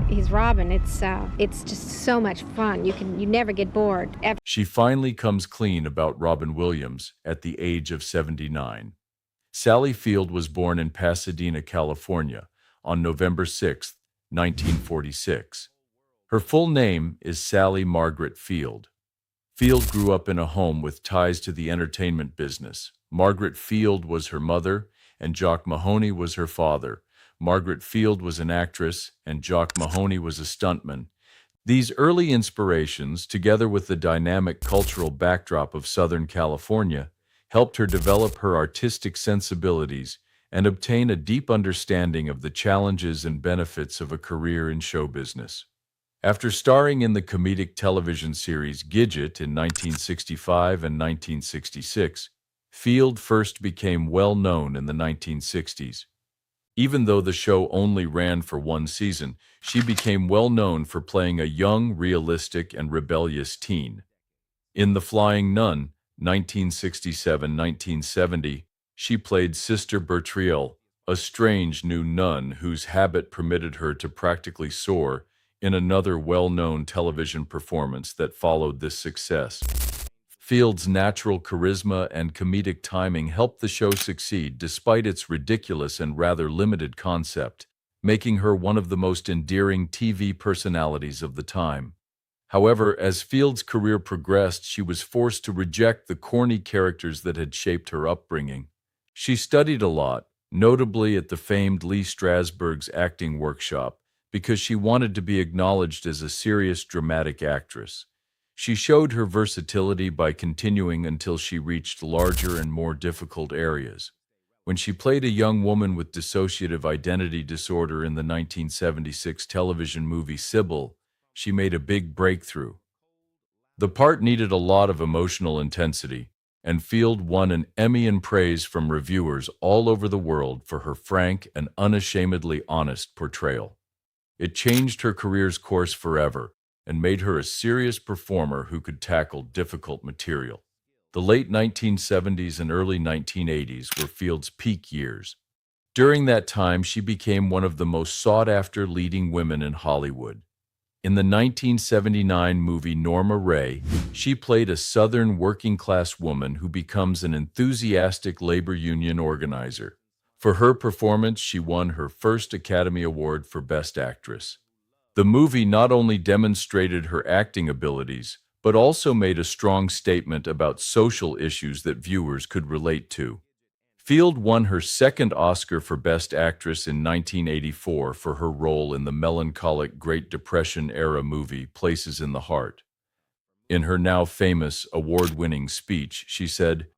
he's Robin. It's just so much fun. You never get bored. She finally comes clean about Robin Williams at the age of 79. Sally Field was born in Pasadena, California, on November 6, 1946. Her full name is Sally Margaret Field. Field grew up in a home with ties to the entertainment business. Margaret Field was her mother, and Jock Mahoney was her father. Margaret Field was an actress, and Jock Mahoney was a stuntman. These early inspirations, together with the dynamic cultural backdrop of Southern California, helped her develop her artistic sensibilities and obtain a deep understanding of the challenges and benefits of a career in show business. After starring in the comedic television series Gidget in 1965 and 1966, Field first became well known in the 1960s. Even though the show only ran for one season, she became well known for playing a young, realistic, and rebellious teen. In The Flying Nun, 1967-1970, she played Sister Bertriel, a strange new nun whose habit permitted her to practically soar, in another well-known television performance that followed this success. Field's natural charisma and comedic timing helped the show succeed despite its ridiculous and rather limited concept, making her one of the most endearing TV personalities of the time. However, as Field's career progressed, she was forced to reject the corny characters that had shaped her upbringing. She studied a lot, notably at the famed Lee Strasberg's acting workshop, because she wanted to be acknowledged as a serious dramatic actress. She showed her versatility by continuing until she reached larger and more difficult areas. When she played a young woman with dissociative identity disorder in the 1976 television movie Sybil, she made a big breakthrough. The part needed a lot of emotional intensity, and Field won an Emmy and praise from reviewers all over the world for her frank and unashamedly honest portrayal. It changed her career's course forever and made her a serious performer who could tackle difficult material. The late 1970s and early 1980s were Field's peak years. During that time, she became one of the most sought-after leading women in Hollywood. In the 1979 movie Norma Ray, she played a Southern working-class woman who becomes an enthusiastic labor union organizer. For her performance, she won her first Academy Award for Best Actress. The movie not only demonstrated her acting abilities, but also made a strong statement about social issues that viewers could relate to. Field won her second Oscar for Best Actress in 1984 for her role in the melancholic Great Depression-era movie Places in the Heart. In her now famous, award-winning speech, she said,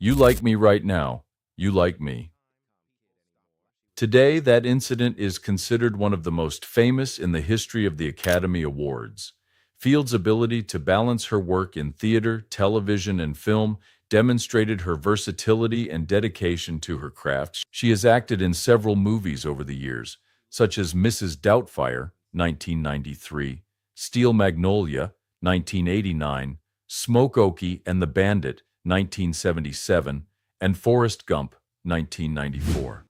"You like me right now. You like me." Today, that incident is considered one of the most famous in the history of the Academy Awards. Field's ability to balance her work in theater, television, and film demonstrated her versatility and dedication to her craft. She has acted in several movies over the years, such as Mrs. Doubtfire, 1993, Steel Magnolia, 1989, Smoke Okie and the Bandit, 1977, and Forrest Gump, 1994.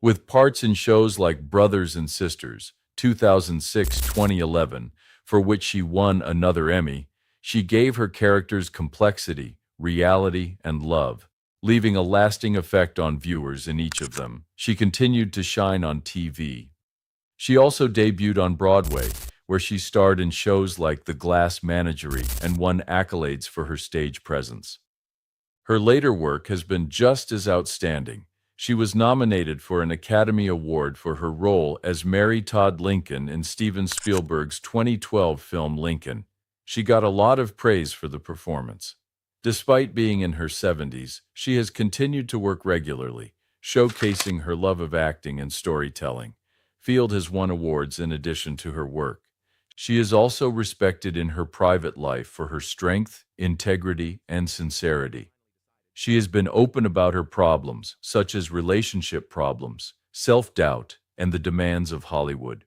With parts in shows like Brothers and Sisters, 2006-2011, for which she won another Emmy, she gave her characters complexity, reality, and love, leaving a lasting effect on viewers in each of them. She continued to shine on TV. She also debuted on Broadway, where she starred in shows like The Glass Menagerie and won accolades for her stage presence. Her later work has been just as outstanding. She was nominated for an Academy Award for her role as Mary Todd Lincoln in Steven Spielberg's 2012 film Lincoln. She got a lot of praise for the performance. Despite being in her 70s, she has continued to work regularly, showcasing her love of acting and storytelling. Field has won awards in addition to her work. She is also respected in her private life for her strength, integrity, and sincerity. She has been open about her problems, such as relationship problems, self-doubt, and the demands of Hollywood.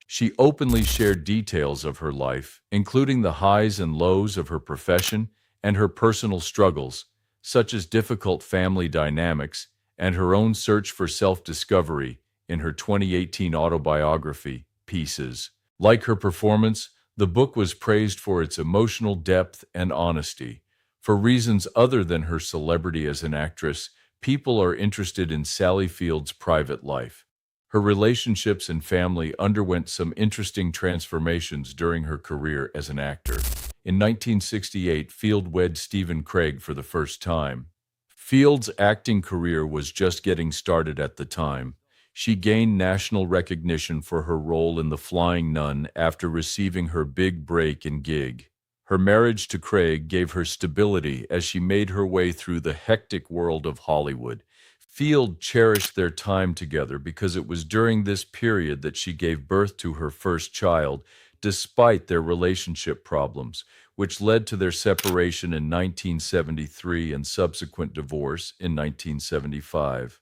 She openly shared details of her life, including the highs and lows of her profession and her personal struggles, such as difficult family dynamics and her own search for self-discovery in her 2018 autobiography, Pieces. Like her performance, the book was praised for its emotional depth and honesty. For reasons other than her celebrity as an actress, people are interested in Sally Field's private life. Her relationships and family underwent some interesting transformations during her career as an actor. In 1968, Field wed Stephen Craig for the first time. Field's acting career was just getting started at the time. She gained national recognition for her role in The Flying Nun after receiving her big break in Gig. Her marriage to Craig gave her stability as she made her way through the hectic world of Hollywood. Field cherished their time together because it was during this period that she gave birth to her first child, despite their relationship problems, which led to their separation in 1973 and subsequent divorce in 1975.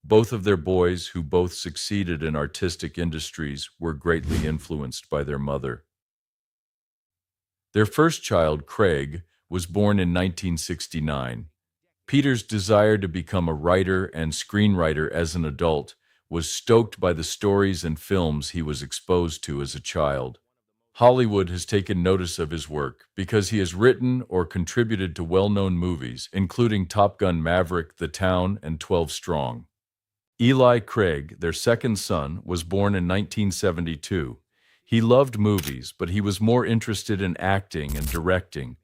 Both of their boys, who both succeeded in artistic industries, were greatly influenced by their mother. Their first child, Craig, was born in 1969. Peter's desire to become a writer and screenwriter as an adult was stoked by the stories and films he was exposed to as a child. Hollywood has taken notice of his work because he has written or contributed to well-known movies, including Top Gun: Maverick, The Town, and 12 Strong. Eli Craig, their second son, was born in 1972. He loved movies, but he was more interested in acting and directing.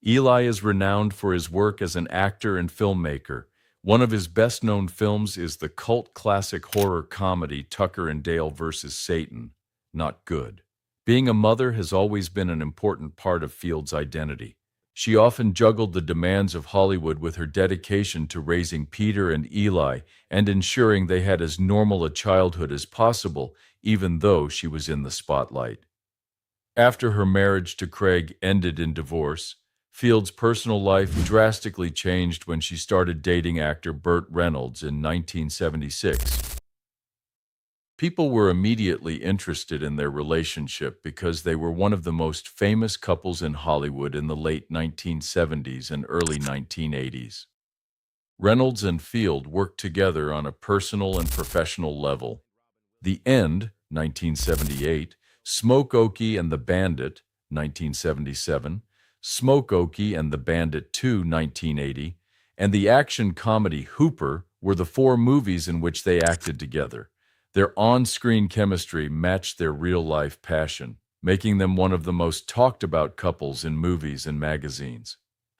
Eli is renowned for his work as an actor and filmmaker. One of his best-known films is the cult classic horror comedy Tucker and Dale vs. Satan. Not good. Being a mother has always been an important part of Field's identity. She often juggled the demands of Hollywood with her dedication to raising Peter and Eli and ensuring they had as normal a childhood as possible, even though she was in the spotlight. After her marriage to Craig ended in divorce, Field's personal life drastically changed when she started dating actor Burt Reynolds in 1976. People were immediately interested in their relationship because they were one of the most famous couples in Hollywood in the late 1970s and early 1980s. Reynolds and Field worked together on a personal and professional level. The End, 1978, Smoke Okie and the Bandit, 1977, Smoke Okie and the Bandit 2, 1980, and the action comedy Hooper were the four movies in which they acted together. Their on-screen chemistry matched their real-life passion, making them one of the most talked-about couples in movies and magazines.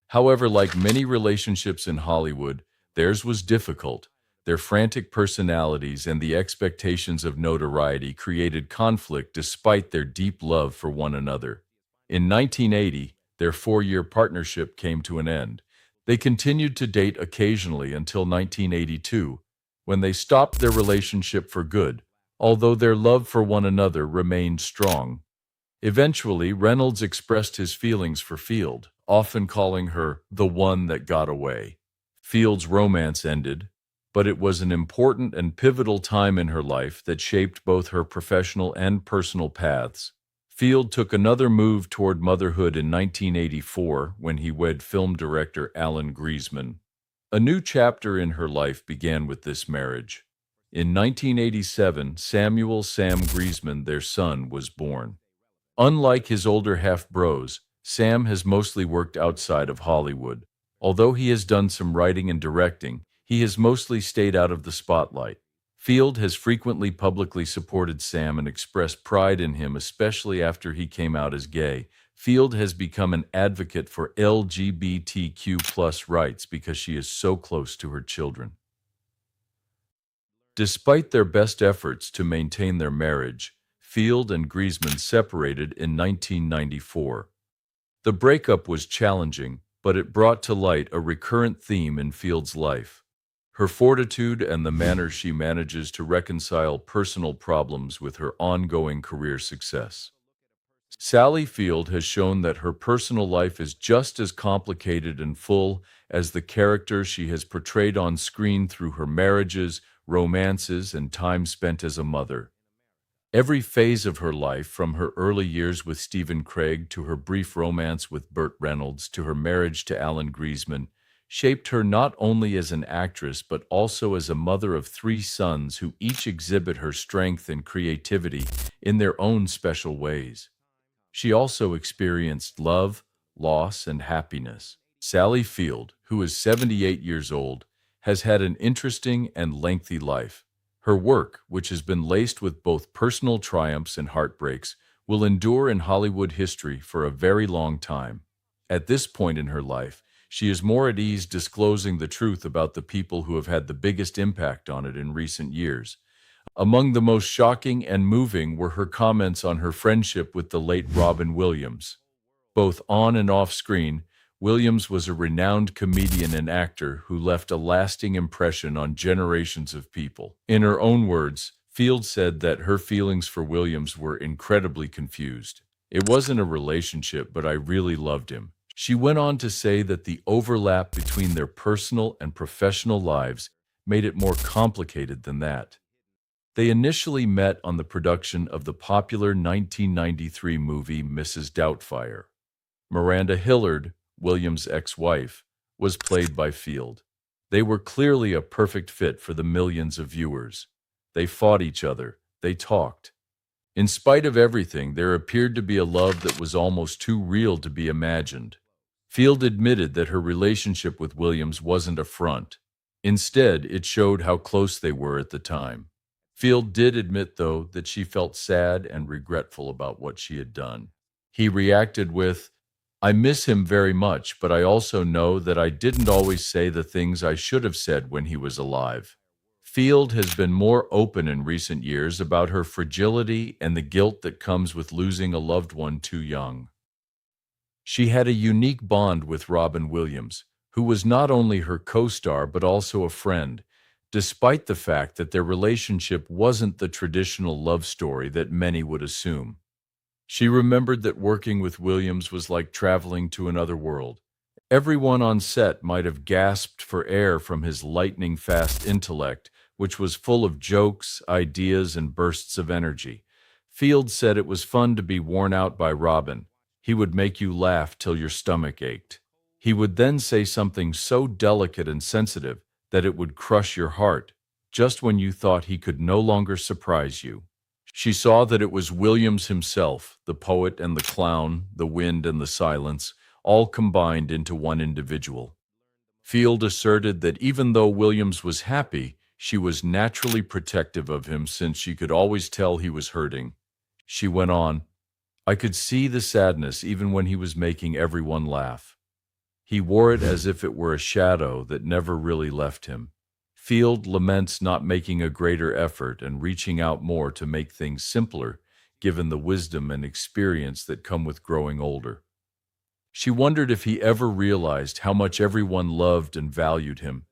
However, like many relationships in Hollywood, theirs was difficult. Their frantic personalities and the expectations of notoriety created conflict despite their deep love for one another. In 1980, their 4-year partnership came to an end. They continued to date occasionally until 1982, when they stopped their relationship for good, although their love for one another remained strong. Eventually, Reynolds expressed his feelings for Field, often calling her the one that got away. Field's romance ended, but it was an important and pivotal time in her life that shaped both her professional and personal paths. Field took another move toward motherhood in 1984 when he wed film director Alan Griezmann. A new chapter in her life began with this marriage. In 1987, Samuel Sam Griezmann, their son, was born. Unlike his older half-bros, Sam has mostly worked outside of Hollywood. Although he has done some writing and directing, he has mostly stayed out of the spotlight. Field has frequently publicly supported Sam and expressed pride in him, especially after he came out as gay. Field has become an advocate for LGBTQ+ rights because she is so close to her children. Despite their best efforts to maintain their marriage, Field and Griezmann separated in 1994. The breakup was challenging, but it brought to light a recurrent theme in Field's life: her fortitude and the manner she manages to reconcile personal problems with her ongoing career success. Sally Field has shown that her personal life is just as complicated and full as the character she has portrayed on screen through her marriages, romances, and time spent as a mother. Every phase of her life, from her early years with Stephen Craig to her brief romance with Burt Reynolds to her marriage to Alan Griezmann, shaped her not only as an actress but also as a mother of three sons who each exhibit her strength and creativity in their own special ways. She also experienced love, loss, and happiness. Sally Field, who is 78 years old, has had an interesting and lengthy life. Her work, which has been laced with both personal triumphs and heartbreaks, will endure in Hollywood history for a very long time. At this point in her life, she is more at ease disclosing the truth about the people who have had the biggest impact on it in recent years. Among the most shocking and moving were her comments on her friendship with the late Robin Williams. Both on and off screen, Williams was a renowned comedian and actor who left a lasting impression on generations of people. In her own words, Field said that her feelings for Williams were incredibly confused. It wasn't a relationship, but I really loved him. She went on to say that the overlap between their personal and professional lives made it more complicated than that. They initially met on the production of the popular 1993 movie Mrs. Doubtfire. Miranda Hillard, Williams' ex-wife, was played by Field. They were clearly a perfect fit for the millions of viewers. They fought each other. They talked. In spite of everything, there appeared to be a love that was almost too real to be imagined. Field admitted that her relationship with Williams wasn't a front. Instead, it showed how close they were at the time. Field did admit, though, that she felt sad and regretful about what she had done. He reacted with, "I miss him very much, but I also know that I didn't always say the things I should have said when he was alive." Field has been more open in recent years about her fragility and the guilt that comes with losing a loved one too young. She had a unique bond with Robin Williams, who was not only her co-star but also a friend, despite the fact that their relationship wasn't the traditional love story that many would assume. She remembered that working with Williams was like traveling to another world. Everyone on set might have gasped for air from his lightning-fast intellect, which was full of jokes, ideas, and bursts of energy. Field said it was fun to be worn out by Robin. He would make you laugh till your stomach ached. He would then say something so delicate and sensitive that it would crush your heart, just when you thought he could no longer surprise you. She saw that it was Williams himself, the poet and the clown, the wind and the silence, all combined into one individual. Field asserted that even though Williams was happy, she was naturally protective of him since she could always tell he was hurting. She went on, "I could see the sadness even when he was making everyone laugh. He wore it as if it were a shadow that never really left him." Field laments not making a greater effort and reaching out more to make things simpler, given the wisdom and experience that come with growing older. She wondered if he ever realized how much everyone loved and valued him,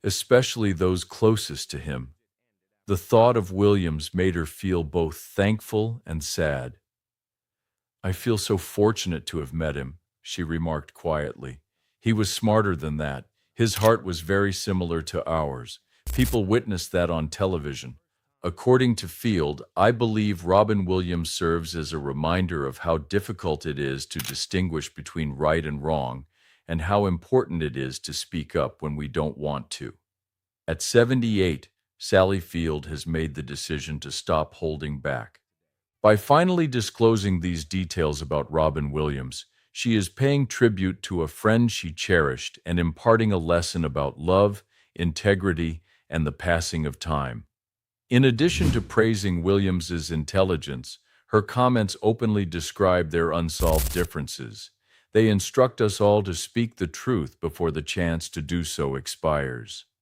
especially those closest to him. The thought of Williams made her feel both thankful and sad. "I feel so fortunate to have met him," she remarked quietly. "He was smarter than that. His heart was very similar to ours. People witnessed that on television." According to Field, "I believe Robin Williams serves as a reminder of how difficult it is to distinguish between right and wrong, and how important it is to speak up when we don't want to." At 78, Sally Field has made the decision to stop holding back. By finally disclosing these details about Robin Williams, she is paying tribute to a friend she cherished and imparting a lesson about love, integrity, and the passing of time. In addition to praising Williams's intelligence, her comments openly describe their unsolved differences. They instruct us all to speak the truth before the chance to do so expires.